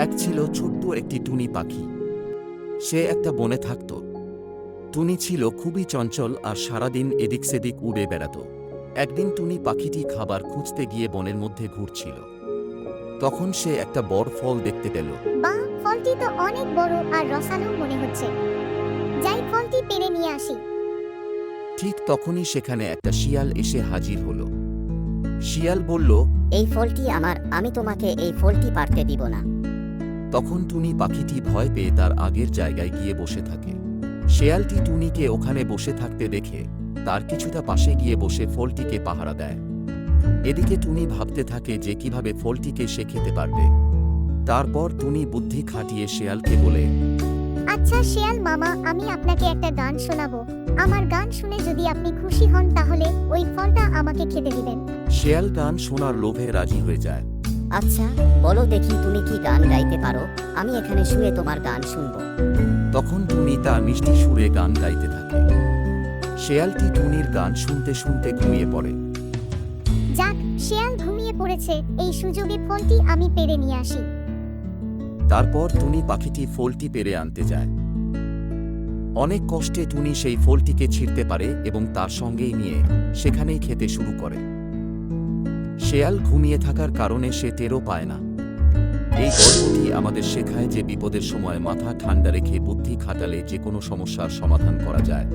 এক ছিল ছোট্ট একটি টুনি পাখি। সে একটা বনে থাকত। টুনি ছিল খুবই চঞ্চল আর সারাদিন এদিক সেদিক উড়ে বেড়াত। একদিন টুনি পাখিটি খাবার খুঁজতে গিয়ে বনের মধ্যে ঘুরছিল। তখন সে একটা বড় ফল দেখতে পেল। বাহ, ফলটি তো অনেক বড় আর রসালো মনে হচ্ছে। যাই, ফলটি পেড়ে নিয়ে আসি। ঠিক তখনই সেখানে একটা শিয়াল এসে হাজির হলো। শিয়াল বলল, এই ফলটি আমার, আমি তোমাকে এই ফলটি পারতে দিব না। তখন টুনি পাখিটি ভয় পেয়ে তার আগের জায়গায় গিয়ে বসে থাকে। শেয়ালটি টুনিকে ওখানে বসে থাকতে দেখে তার কিছুটা পাশে গিয়ে বসে ফলটিকে পাহারা দেয়। এদিকে টুনি ভাবতে থাকে যে কিভাবে ফলটিকে সে খেতে পারবে। তারপর টুনি বুদ্ধি খাটিয়ে শেয়ালকে বলে, আচ্ছা শেয়াল মামা, আমি আপনাকে একটা গান শোনাবো। আমার গান শুনে যদি আপনি খুশি হন তাহলে ওই ফলটা আমাকে খেতে দিবেন। শেয়াল গান শোনার লোভে রাজি হয়ে যায়। আচ্ছা, বলো দেখি তুমি কি গান গাইতে পারো, আমি এখানে শুয়ে তোমার গান শুনবো। তখন টুনি তার মিষ্টি সুরে গান গাইতে থাকে। শেয়ালটি টুনির গান শুনতে শুনতে ঘুমিয়ে পড়ে। যাক, শেয়াল ঘুমিয়ে পড়েছে, এই সুযোগে ফলটি আমি পেড়ে নিয়ে আসি। তারপর টুনি পাখিটি ফলটি পেড়ে আনতে যায়। অনেক কষ্টে টুনি সেই ফলটিকে ছিঁড়তে পারে এবং তার সঙ্গেই নিয়ে সেখানেই খেতে শুরু করে। শেয়াল ঘুমিয়ে থাকার কারণে সে টেরও পায় না। এই গল্পটি আমাদের শেখায় যে বিপদের সময় মাথা ঠান্ডা রেখে বুদ্ধি খাটালে যে কোনো সমস্যার সমাধান করা যায়।